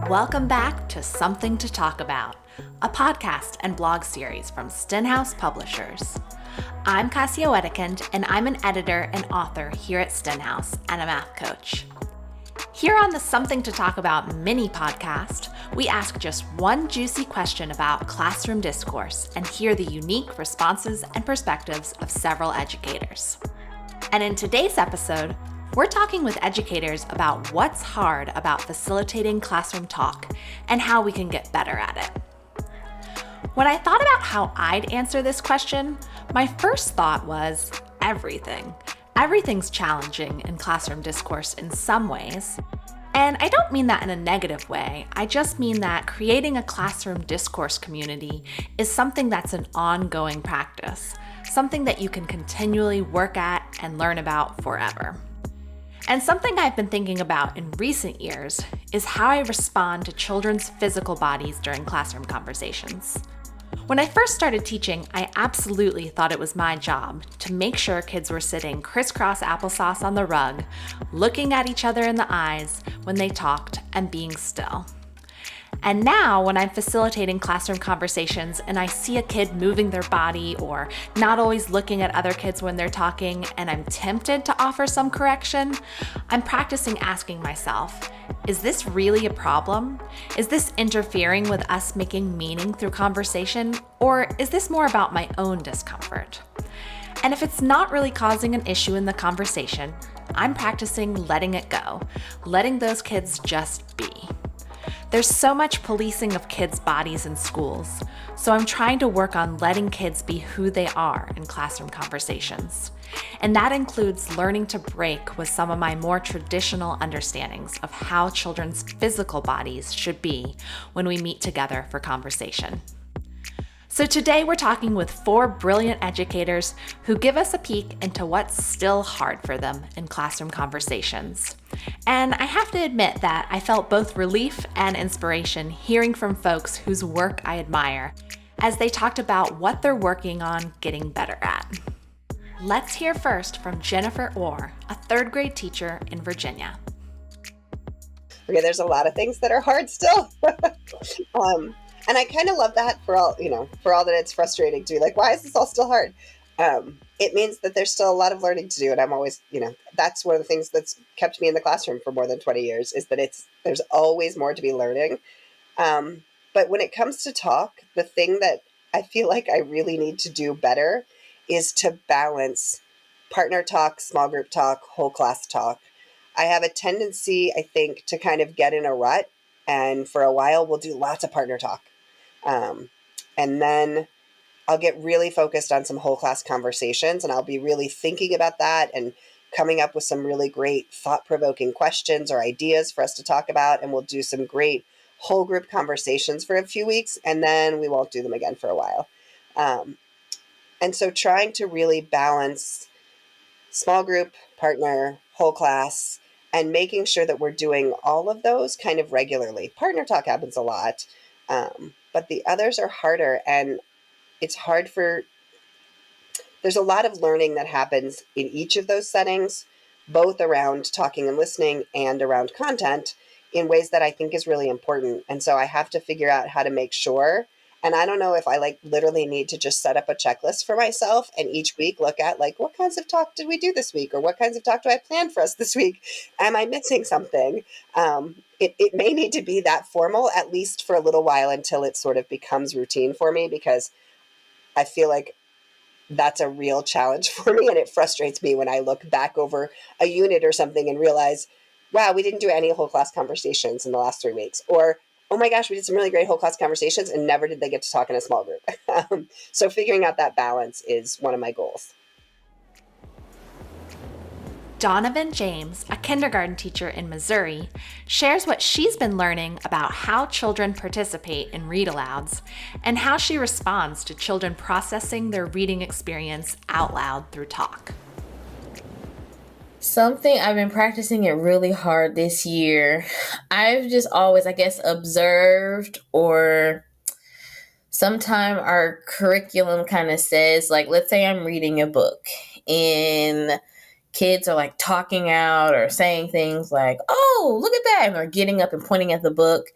Welcome back to Something to Talk About, a podcast and blog series from Stenhouse Publishers. I'm Kassia Wedekind, and I'm an editor and author here at Stenhouse and a math coach. Here on the Something to Talk About mini podcast, we ask just one juicy question about classroom discourse and hear the unique responses and perspectives of several educators. And in today's episode, we're talking with educators about what's hard about facilitating classroom talk and how we can get better at it. When I thought about how I'd answer this question, my first thought was everything. Everything's challenging in classroom discourse in some ways. And I don't mean that in a negative way. I just mean that creating a classroom discourse community is something that's an ongoing practice, something that you can continually work at and learn about forever. And something I've been thinking about in recent years is how I respond to children's physical bodies during classroom conversations. When I first started teaching, I absolutely thought it was my job to make sure kids were sitting crisscross applesauce on the rug, looking at each other in the eyes when they talked and being still. And now, when I'm facilitating classroom conversations and I see a kid moving their body or not always looking at other kids when they're talking, and I'm tempted to offer some correction, I'm practicing asking myself, is this really a problem? Is this interfering with us making meaning through conversation? Or is this more about my own discomfort? And if it's not really causing an issue in the conversation, I'm practicing letting it go, letting those kids just be. There's so much policing of kids' bodies in schools, so I'm trying to work on letting kids be who they are in classroom conversations. And that includes learning to break with some of my more traditional understandings of how children's physical bodies should be when we meet together for conversation. So today we're talking with 4 brilliant educators who give us a peek into what's still hard for them in classroom conversations. And I have to admit that I felt both relief and inspiration hearing from folks whose work I admire as they talked about what they're working on getting better at. Let's hear first from Jennifer Orr, a 3rd grade teacher in Virginia. Okay, there's a lot of things that are hard still. And I kind of love that for all that it's frustrating too. Like, why is this all still hard? It means that there's still a lot of learning to do. And I'm always, that's one of the things that's kept me in the classroom for more than 20 years is that there's always more to be learning. But when it comes to talk, the thing that I feel like I really need to do better is to balance partner talk, small group talk, whole class talk. I have a tendency, I think, to kind of get in a rut. And for a while, we'll do lots of partner talk. And then I'll get really focused on some whole class conversations, and I'll be really thinking about that and coming up with some really great thought-provoking questions or ideas for us to talk about. And we'll do some great whole group conversations for a few weeks, and then we won't do them again for a while. And so trying to really balance small group, partner, whole class, and making sure that we're doing all of those kind of regularly. Partner talk happens a lot, but the others are harder, and it's hard there's a lot of learning that happens in each of those settings, both around talking and listening and around content in ways that I think is really important. And so I have to figure out how to make sure. And I don't know if I literally need to just set up a checklist for myself and each week look at what kinds of talk did we do this week? Or what kinds of talk do I plan for us this week? Am I missing something? It may need to be that formal, at least for a little while until it sort of becomes routine for me, because I feel like that's a real challenge for me. And it frustrates me when I look back over a unit or something and realize, wow, we didn't do any whole class conversations in the last 3 weeks. Or, oh my gosh, we did some really great whole class conversations and never did they get to talk in a small group. So figuring out that balance is one of my goals. Dawnavyn James, a kindergarten teacher in Missouri, shares what she's been learning about how children participate in read-alouds and how she responds to children processing their reading experience out loud through talk. Something I've been practicing it really hard this year. I've just always, observed, or sometime our curriculum kind of says, let's say I'm reading a book and kids are like talking out or saying things like, oh, look at that. And they're getting up and pointing at the book.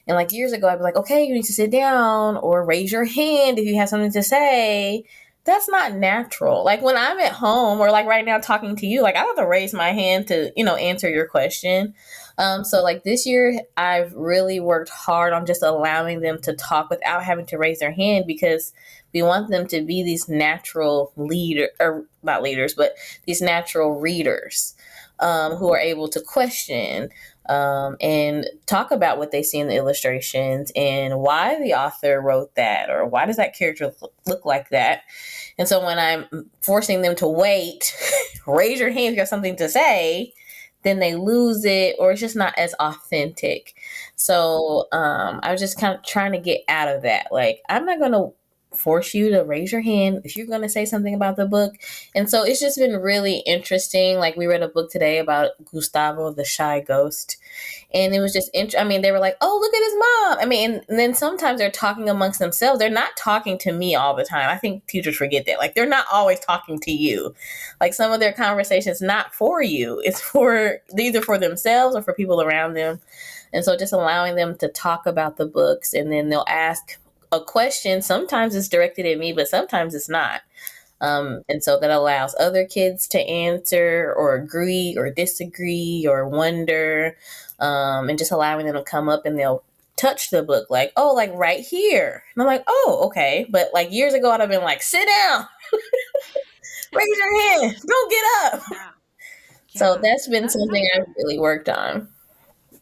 And like years ago, I'd be like, okay, you need to sit down or raise your hand if you have something to say. That's not natural. Like when I'm at home or like right now talking to you, like I have to raise my hand to, answer your question. So like this year, I've really worked hard on just allowing them to talk without having to raise their hand, because we want them to be these natural not leaders, but these natural readers who are able to question and talk about what they see in the illustrations and why the author wrote that, or why does that character look like that. And so when I'm forcing them to wait, raise your hand if you have something to say, then they lose it, or it's just not as authentic. So I was just kind of trying to get out of that. Like, I'm not going to force you to raise your hand if you're going to say something about the book. And so it's just been really interesting. Like, we read a book today about Gustavo, the shy ghost. And it was just, they were like, oh, look at his mom. And then sometimes they're talking amongst themselves. They're not talking to me all the time. I think teachers forget that. Like, they're not always talking to you. Like, some of their conversations not for you. It's either for themselves or for people around them. And so just allowing them to talk about the books, and then they'll ask a question. Sometimes it's directed at me, but sometimes it's not. And so that allows other kids to answer or agree or disagree or wonder, and just allowing them to come up and they'll touch the book like, oh, like right here. And I'm like, oh, okay. But like years ago, I'd have been like, sit down, raise your hand, don't get up. Yeah. So that's been something I've really worked on.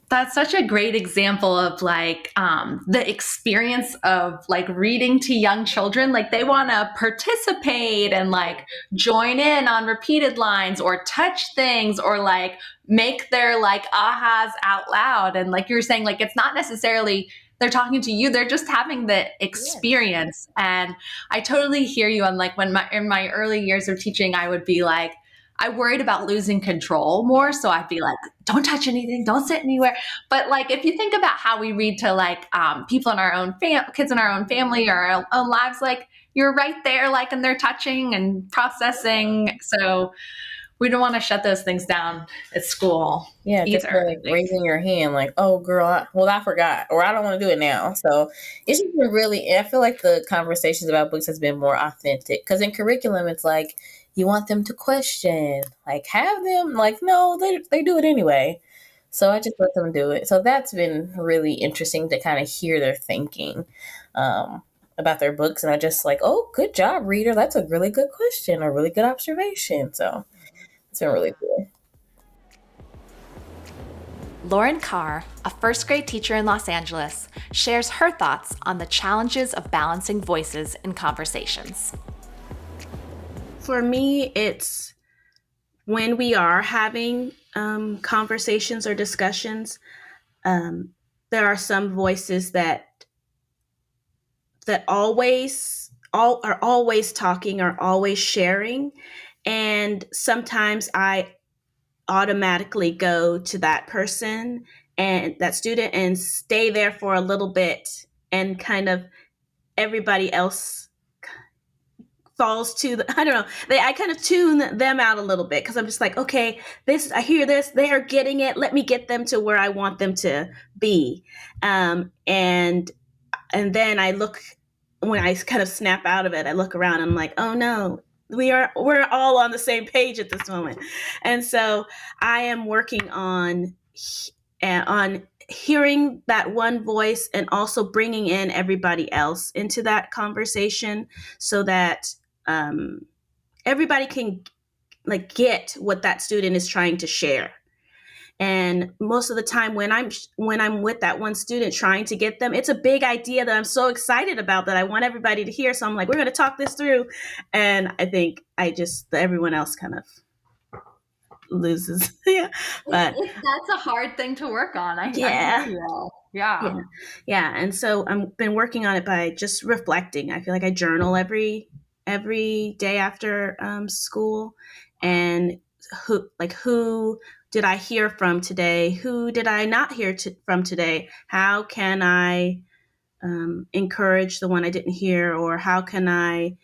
That's such a great example of like the experience of like reading to young children. Like they want to participate and like join in on repeated lines or touch things or like make their like ahas out loud. And like you were saying, like it's not necessarily they're talking to you, they're just having the experience. And I totally hear you on like when in my early years of teaching, I would be like, I worried about losing control more. So I'd be like, don't touch anything, don't sit anywhere. But like, if you think about how we read to like people in our own kids in our own family or our own lives, like you're right there, like, and they're touching and processing. So we don't want to shut those things down at school. Yeah, just like raising your hand, like, oh, girl, I forgot, or I don't want to do it now. So it's just been really, I feel like the conversations about books has been more authentic, because in curriculum, it's like, you want them to question, like have them, like, no, they do it anyway. So I just let them do it. So that's been really interesting to kind of hear their thinking about their books. And I just like, oh, good job, reader. That's a really good question, a really good observation. So it's been really cool. Lauren Carr, a first grade teacher in Los Angeles, shares her thoughts on the challenges of balancing voices in conversations. For me, it's when we are having conversations or discussions, there are some voices that are always talking or always sharing. And sometimes I automatically go to that person and that student and stay there for a little bit, and kind of everybody else falls to I don't know. I kind of tune them out a little bit, because I'm just like, okay, I hear this, they are getting it. Let me get them to where I want them to be. And then I look, when I kind of snap out of it, I look around and I'm like, oh no, we're all on the same page at this moment. And so I am working on hearing that one voice and also bringing in everybody else into that conversation, so that everybody can like get what that student is trying to share. And most of the time when I'm with that one student trying to get them, it's a big idea that I'm so excited about that I want everybody to hear. So I'm like, we're going to talk this through. And I think everyone else kind of loses. Yeah. But that's a hard thing to work on. I hear you. Yeah. And so I've been working on it by just reflecting. I feel like I journal every day after school, and who did I hear from today? Who did I not hear from today? How can I encourage the one I didn't hear, or how can I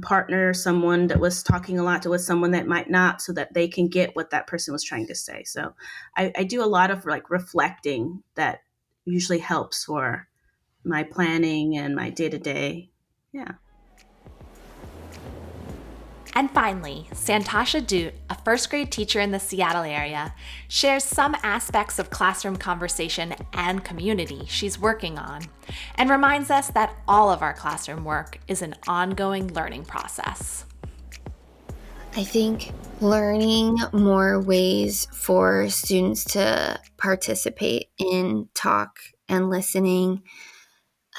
partner someone that was talking a lot with someone that might not, so that they can get what that person was trying to say. So I do a lot of like reflecting that usually helps for my planning and my day-to-day. Yeah. And finally, Santasha Dhoot, a first grade teacher in the Seattle area, shares some aspects of classroom conversation and community she's working on, and reminds us that all of our classroom work is an ongoing learning process. I think learning more ways for students to participate in talk and listening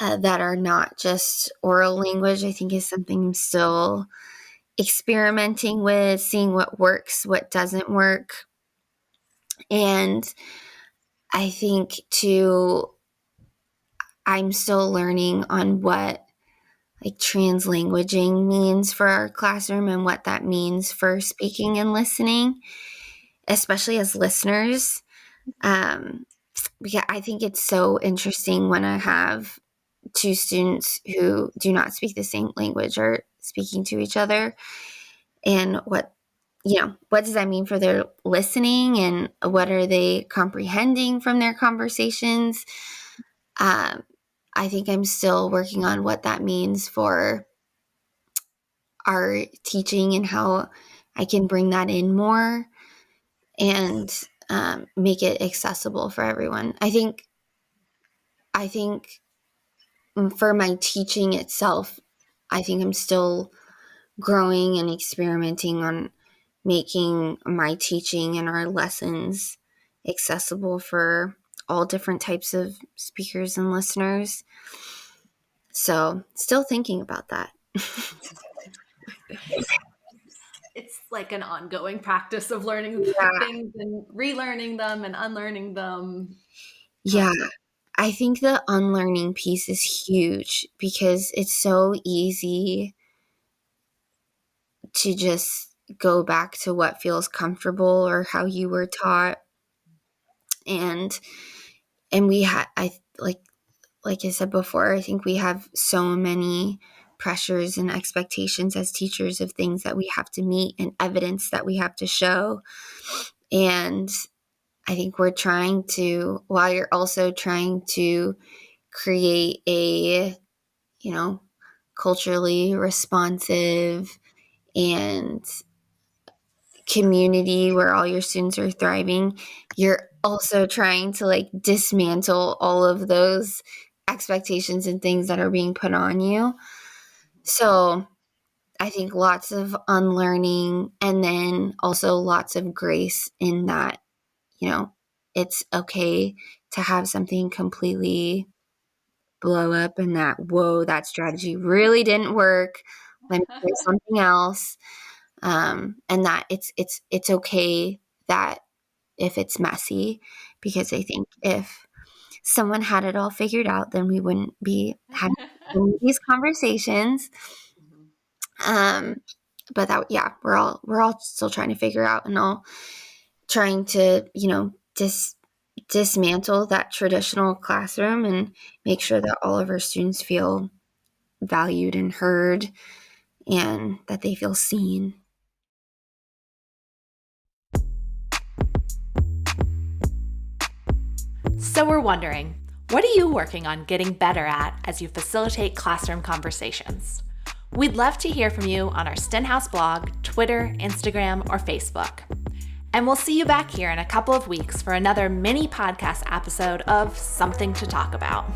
that are not just oral language, I think is something I'm still experimenting with, seeing what works, what doesn't work. And I think too, I'm still learning on what like translanguaging means for our classroom and what that means for speaking and listening, especially as listeners. Yeah, I think it's so interesting when I have two students who do not speak the same language or speaking to each other, and what does that mean for their listening, and what are they comprehending from their conversations. I think I'm still working on what that means for our teaching and how I can bring that in more and make it accessible for everyone. I think for my teaching itself, I think I'm still growing and experimenting on making my teaching and our lessons accessible for all different types of speakers and listeners. So still thinking about that. It's like an ongoing practice of learning things and relearning them and unlearning them. Yeah. I think the unlearning piece is huge because it's so easy to just go back to what feels comfortable or how you were taught. And we like I said before, I think we have so many pressures and expectations as teachers of things that we have to meet and evidence that we have to show. And I think we're trying to, while you're also trying to create a, culturally responsive and community where all your students are thriving, you're also trying to like dismantle all of those expectations and things that are being put on you. So I think lots of unlearning, and then also lots of grace in that, it's okay to have something completely blow up and that strategy really didn't work. Let me try something else. And that it's okay that if it's messy, because I think if someone had it all figured out, then we wouldn't be having these conversations. But we're all still trying to figure out, and all trying to, dismantle that traditional classroom and make sure that all of our students feel valued and heard and that they feel seen. So we're wondering, what are you working on getting better at as you facilitate classroom conversations? We'd love to hear from you on our Stenhouse blog, Twitter, Instagram, or Facebook. And we'll see you back here in a couple of weeks for another mini podcast episode of Something to Talk About.